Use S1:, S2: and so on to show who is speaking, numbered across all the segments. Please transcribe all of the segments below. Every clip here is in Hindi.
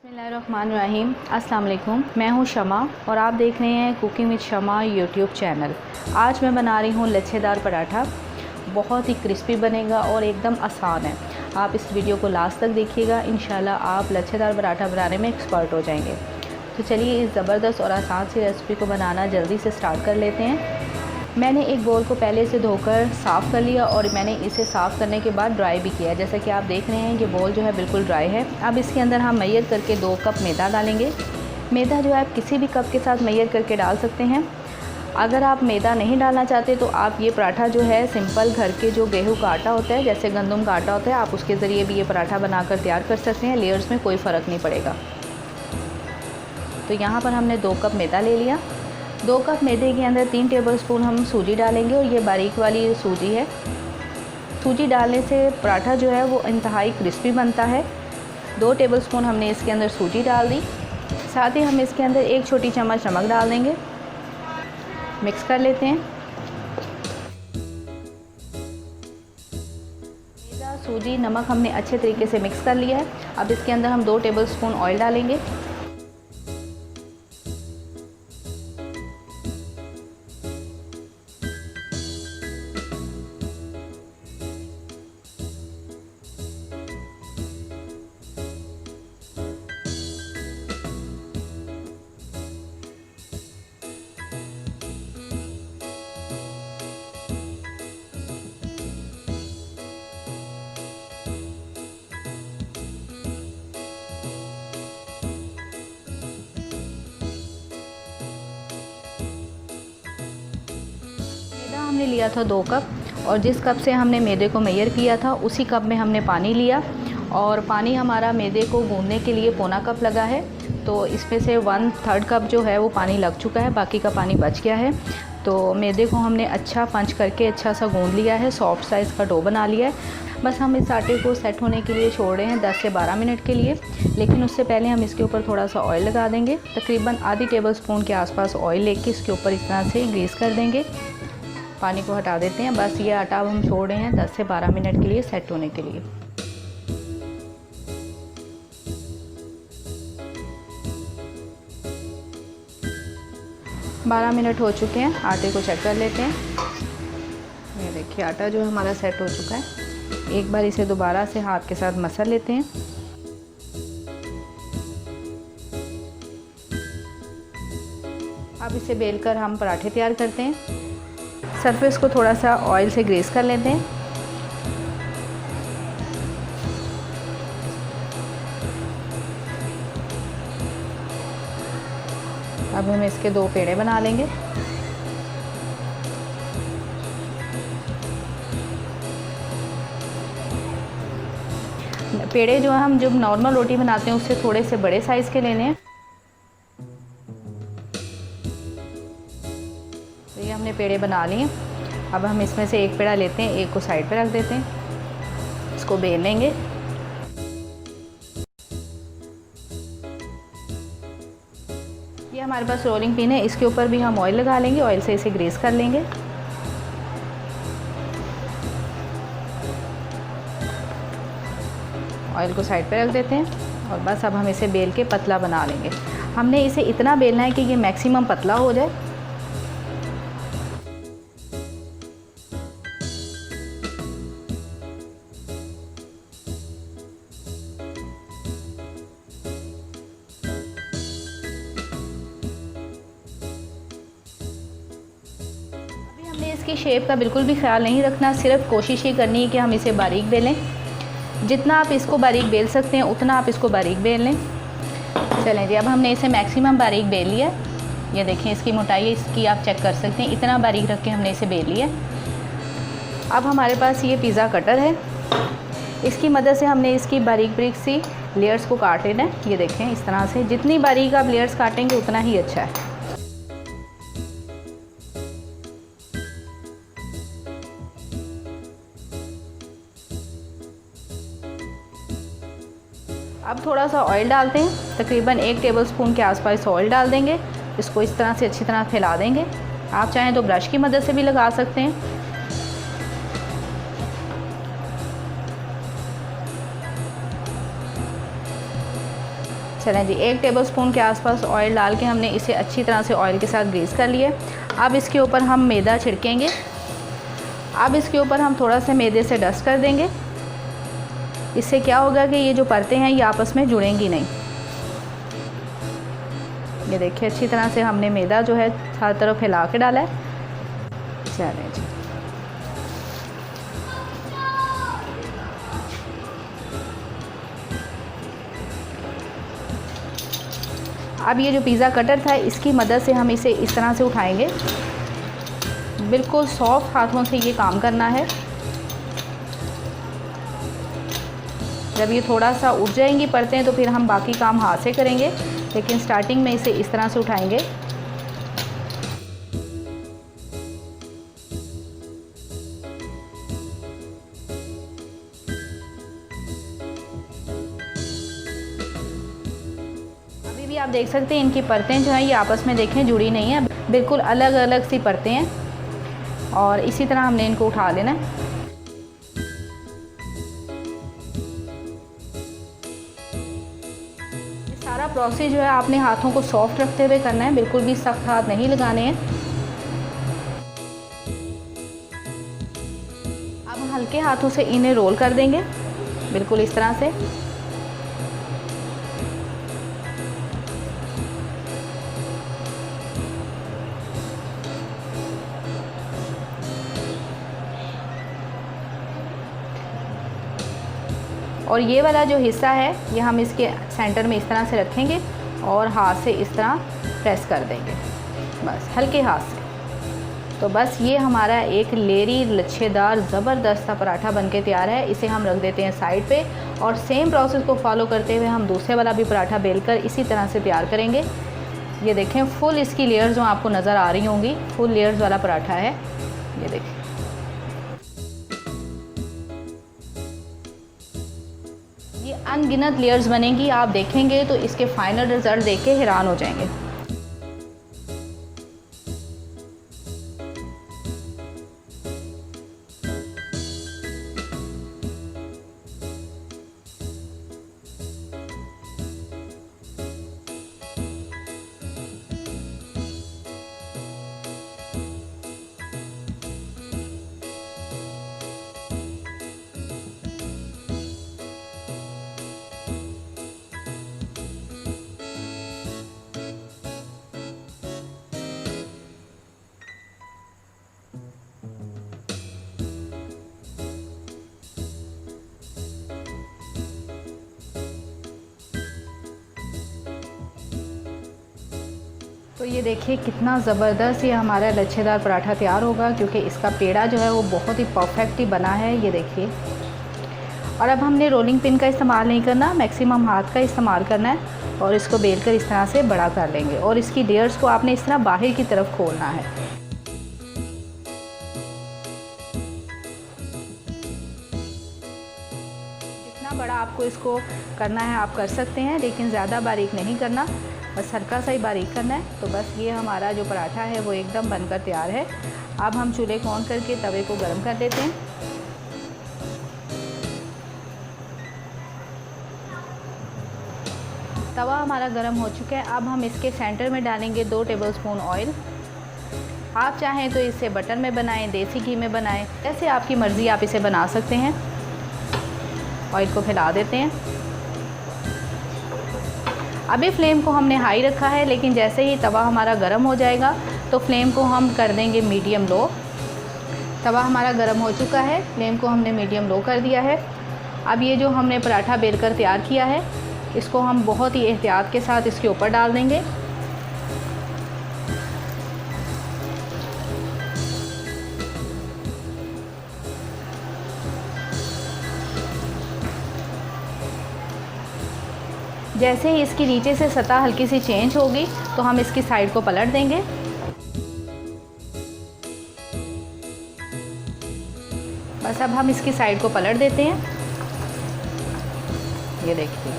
S1: बिस्मिल्लाहिर्रहमानिर्रहीम। अस्सलाम वालेकुम। मैं हूं शमा और आप देख रहे हैं cooking with Shama YouTube channel. आज मैं बना रही हूं लच्छेदार पराठा। बहुत ही क्रिस्पी बनेगा और एकदम आसान है। आप इस वीडियो को लास्ट तक देखिएगा, इंशाल्लाह आप लच्छेदार पराठा बनाने में एक्सपर्ट हो जाएंगे। तो चलिए इस ज़बरदस्त और आसान सी रेसिपी को बनाना जल्दी से स्टार्ट कर लेते हैं। मैंने एक बोल को पहले से धोकर साफ़ कर लिया और मैंने इसे साफ़ करने के बाद ड्राई भी किया। जैसा कि आप देख रहे हैं कि बोल जो है बिल्कुल ड्राई है। अब इसके अंदर हम मैयर करके 2 कप मैदा डालेंगे। मैदा जो है आप किसी भी कप के साथ मैयर करके डाल सकते हैं। अगर आप मैदा नहीं डालना चाहते तो आप ये पराठा जो है सिंपल घर के जो गेहूं का आटा होता है, जैसे गंदम का आटा होता है, आप उसके ज़रिए भी ये पराठा बनाकर तैयार कर सकते हैं। लेयर्स में कोई फ़र्क नहीं पड़ेगा। तो यहाँ पर हमने 2 कप मैदा ले लिया। 2 कप मैदे के अंदर 3 टेबलस्पून हम सूजी डालेंगे और ये बारीक वाली सूजी है। सूजी डालने से पराठा जो है वो इंतहाई क्रिस्पी बनता है। 2 टेबलस्पून हमने इसके अंदर सूजी डाल दी। साथ ही हम इसके अंदर 1 छोटी चम्मच नमक डाल देंगे। मिक्स कर लेते हैं। मैदा, सूजी, नमक हमने अच्छे तरीके से मिक्स कर लिया है। अब इसके अंदर हम 2 टेबलस्पून ऑयल डालेंगे। हमने लिया था 2 कप और जिस कप से हमने मैदे को मेजर किया था उसी कप में हमने पानी लिया और पानी हमारा मैदे को गूंदने के लिए पौना कप लगा है। तो इसमें से 1/3 कप जो है वो पानी लग चुका है, बाकी का पानी बच गया है। तो मैदे को हमने अच्छा पंच करके अच्छा सा गूंद लिया है, सॉफ्ट साइज़ का डो बना लिया है। बस हम इस आटे को सेट होने के लिए छोड़ रहे हैं 10 से 12 मिनट के लिए, लेकिन उससे पहले हम इसके ऊपर थोड़ा सा ऑयल लगा देंगे। तकरीबन आधी टेबलस्पून के आसपास ऑयल लेके इसके ऊपर इस तरह से ग्रीस कर देंगे। पानी को हटा देते हैं। बस ये आटा अब हम छोड़ रहे हैं 10 से 12 मिनट के लिए सेट होने के लिए। बारह मिनट हो चुके हैं। आटे को चेक कर लेते हैं। ये देखिए आटा जो हमारा सेट हो चुका है। एक बार इसे दोबारा से हाथ के साथ मसल लेते हैं। अब इसे बेलकर हम पराठे तैयार करते हैं। सरफेस को थोड़ा सा ऑयल से ग्रीस कर लेते हैं। अब हम इसके 2 पेड़े बना लेंगे। पेड़े जो हम जब नॉर्मल रोटी बनाते हैं उससे थोड़े से बड़े साइज़ के लेने हैं। तो ये हमने पेड़े बना लिए। अब हम इसमें से एक पेड़ा लेते हैं, एक को साइड पे रख देते हैं, इसको बेल लेंगे। ये हमारे पास रोलिंग पिन है, इसके ऊपर भी हम ऑयल लगा लेंगे। ऑयल से इसे ग्रीस कर लेंगे। ऑयल को साइड पे रख देते हैं और बस अब हम इसे बेल के पतला बना लेंगे। हमने इसे इतना बेलना है कि ये मैक्सिमम पतला हो जाए। अभी हमने इसकी शेप का बिल्कुल भी ख्याल नहीं रखना, सिर्फ कोशिश ही करनी है कि हम इसे बारीक बेलें। जितना आप इसको बारीक बेल सकते हैं उतना आप इसको बारीक बेल लें। चलें जी, अब हमने इसे मैक्सिमम बारीक बेल लिया। ये देखें इसकी मोटाई इसकी आप चेक कर सकते हैं, इतना बारीक रख के हमने इसे बेल लिया। अब हमारे पास ये पिज़्ज़ा कटर है, इसकी मदद से हमने इसकी बारीक बारीक सी लेयर्स को काट लेना है। ये देखें इस तरह से, जितनी बारीक आप लेयर्स काटेंगे उतना ही अच्छा है। अब थोड़ा सा ऑयल डालते हैं, तकरीबन 1 टेबलस्पून के आसपास ऑयल डाल देंगे। इसको इस तरह से अच्छी तरह फैला देंगे। आप चाहें तो ब्रश की मदद से भी लगा सकते हैं। चलें जी, 1 टेबलस्पून के आसपास ऑयल डाल के हमने इसे अच्छी तरह से ऑयल के साथ ग्रीस कर लिया। अब इसके ऊपर हम मैदा छिड़केंगे। अब इसके ऊपर हम थोड़ा सा मैदे से डस्ट कर देंगे। इससे क्या होगा कि ये जो परतें हैं ये आपस में जुड़ेंगी नहीं। ये देखिए अच्छी तरह से हमने मैदा जो है हर तरफ फैला के डाला है। चलें जी, अब ये जो पिज़्ज़ा कटर था इसकी मदद से हम इसे इस तरह से उठाएंगे। बिल्कुल सॉफ्ट हाथों से ये काम करना है। जब ये थोड़ा सा उठ जाएंगी परतें तो फिर हम बाकी काम हाथ से करेंगे, लेकिन स्टार्टिंग में इसे इस तरह से उठाएंगे। अभी भी आप देख सकते हैं इनकी परतें जो हैं ये आपस में देखें जुड़ी नहीं है, बिल्कुल अलग अलग सी परतें हैं। और इसी तरह हमने इनको उठा लेना है। सारा प्रोसेस जो है आपने हाथों को सॉफ्ट रखते हुए करना है, बिल्कुल भी सख्त हाथ नहीं लगाने हैं। अब हल्के हाथों से इन्हें रोल कर देंगे, बिल्कुल इस तरह से। और ये वाला जो हिस्सा है ये हम इसके सेंटर में इस तरह से रखेंगे और हाथ से इस तरह प्रेस कर देंगे, बस हल्के हाथ से। तो बस ये हमारा एक लेयरी लच्छेदार ज़बरदस्त सा पराठा बनके तैयार है। इसे हम रख देते हैं साइड पे और सेम प्रोसेस को फॉलो करते हुए हम दूसरे वाला भी पराठा बेलकर इसी तरह से तैयार करेंगे। ये देखें फुल इसकी लेयर्स जो आपको नज़र आ रही होंगी, फुल लेयर्स वाला पराठा है। ये देखें, ये अनगिनत लेयर्स बनेंगी। आप देखेंगे तो इसके फाइनल रिज़ल्ट देख के हैरान हो जाएंगे। तो ये देखिए कितना ज़बरदस्त ये हमारा लच्छेदार पराठा तैयार होगा, क्योंकि इसका पेड़ा जो है वो बहुत ही परफेक्ट ही बना है। ये देखिए, और अब हमने रोलिंग पिन का इस्तेमाल नहीं करना, मैक्सिमम हाथ का इस्तेमाल करना है और इसको बेलकर इस तरह से बड़ा कर लेंगे और इसकी लेयर्स को आपने इस तरह बाहर की तरफ खोलना है। जितना बड़ा आपको इसको करना है आप कर सकते हैं, लेकिन ज़्यादा बारीक नहीं करना, बस हल्का सा ही बारीक करना है। तो बस ये हमारा जो पराठा है वो एकदम बनकर तैयार है। अब हम चूल्हे को ऑन करके तवे को गर्म कर देते हैं। तवा हमारा गर्म हो चुका है। अब हम इसके सेंटर में डालेंगे 2 टेबलस्पून ऑयल। आप चाहें तो इसे बटर में बनाएं, देसी घी में बनाएं, जैसे आपकी मर्ज़ी आप इसे बना सकते हैं। ऑयल को फैला देते हैं। अभी फ्लेम को हमने हाई रखा है, लेकिन जैसे ही तवा हमारा गर्म हो जाएगा तो फ्लेम को हम कर देंगे मीडियम लो। तवा हमारा गर्म हो चुका है, फ्लेम को हमने मीडियम लो कर दिया है। अब ये जो हमने पराठा बेलकर तैयार किया है इसको हम बहुत ही एहतियात के साथ इसके ऊपर डाल देंगे। जैसे ही इसकी नीचे से सतह हल्की सी चेंज होगी तो हम इसकी साइड को पलट देंगे। बस अब हम इसकी साइड को पलट देते हैं। ये देखिए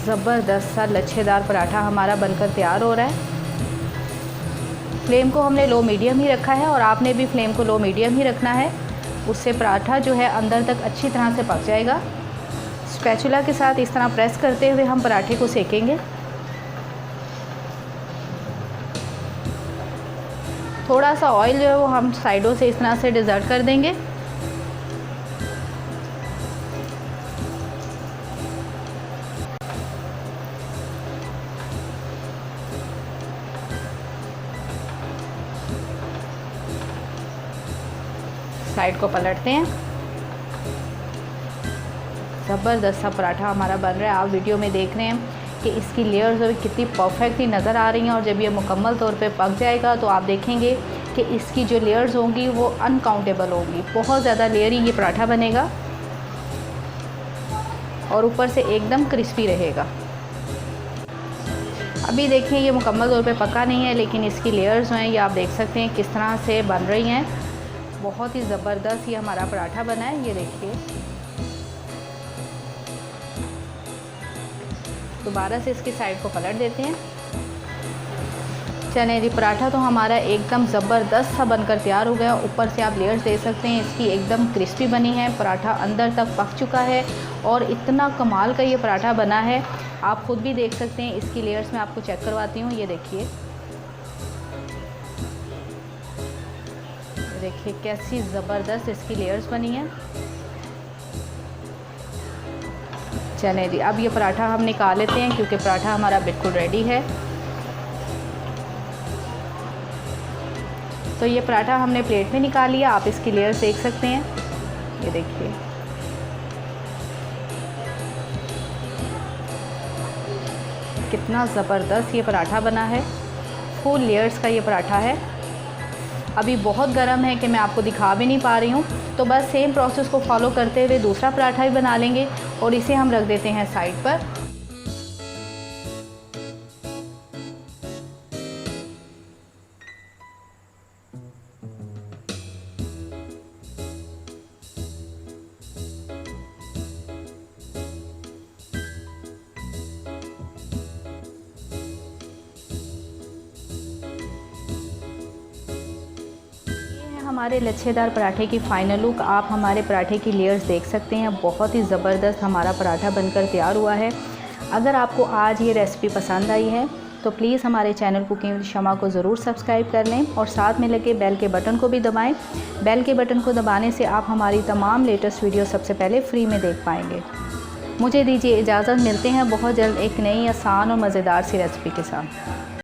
S1: ज़बरदस्त सा लच्छेदार पराठा हमारा बनकर तैयार हो रहा है। फ्लेम को हमने लो मीडियम ही रखा है और आपने भी फ्लेम को लो मीडियम ही रखना है, उससे पराठा जो है अंदर तक अच्छी तरह से पक जाएगा। स्पैचुला के साथ इस तरह प्रेस करते हुए हम पराठे को सेकेंगे। थोड़ा सा ऑयल जो है वो हम साइडों से इस तरह से डिज़र्ट कर देंगे। साइड को पलटते हैं। ज़बरदस्त सा पराठा हमारा बन रहा है। आप वीडियो में देख रहे हैं कि इसकी लेयर्स अभी कितनी परफेक्टली नज़र आ रही हैं, और जब ये मुकम्मल तौर पे पक जाएगा तो आप देखेंगे कि इसकी जो लेयर्स होंगी वो अनकाउंटेबल होंगी। बहुत ज़्यादा लेयरी ये पराठा बनेगा और ऊपर से एकदम क्रिस्पी रहेगा। अभी देखें ये मुकम्मल तौर पे पका नहीं है, लेकिन इसकी लेयर्स जो हैं ये आप देख सकते हैं किस तरह से बन रही हैं। बहुत ही ज़बरदस्त ये हमारा पराठा बना है। ये देखिए, दोबारा से इसकी साइड को पलट देते हैं। चने जी, पराठा तो हमारा एकदम ज़बरदस्त सा बनकर तैयार हो गया। ऊपर से आप लेयर्स दे सकते हैं, इसकी एकदम क्रिस्पी बनी है। पराठा अंदर तक पक चुका है और इतना कमाल का ये पराठा बना है, आप ख़ुद भी देख सकते हैं। इसकी लेयर्स मैं आपको चेक करवाती हूँ। ये देखिए, देखिए कैसी ज़बरदस्त इसकी लेयर्स बनी है। चले जी, अब ये पराठा हम निकाल लेते हैं क्योंकि पराठा हमारा बिल्कुल रेडी है। तो ये पराठा हमने प्लेट में निकाल लिया। आप इसकी लेयर्स देख सकते हैं। ये देखिए, कितना ज़बरदस्त ये पराठा बना है। फुल लेयर्स का ये पराठा है। अभी बहुत गर्म है कि मैं आपको दिखा भी नहीं पा रही हूँ, तो बस सेम प्रोसेस को फॉलो करते हुए दूसरा पराठा भी बना लेंगे और इसे हम रख देते हैं साइड पर। हमारे लच्छेदार पराठे की फ़ाइनल लुक। आप हमारे पराठे की लेयर्स देख सकते हैं। बहुत ही ज़बरदस्त हमारा पराठा बनकर तैयार हुआ है। अगर आपको आज ये रेसिपी पसंद आई है तो प्लीज़ हमारे चैनल कुकिंग विद शमा को ज़रूर सब्सक्राइब कर लें और साथ में लगे बेल के बटन को भी दबाएं। बेल के बटन को दबाने से आप हमारी तमाम लेटेस्ट वीडियो सबसे पहले फ्री में देख पाएंगे। मुझे दीजिए इजाज़त, मिलते हैं बहुत जल्द एक नई आसान और मज़ेदार सी रेसिपी के साथ।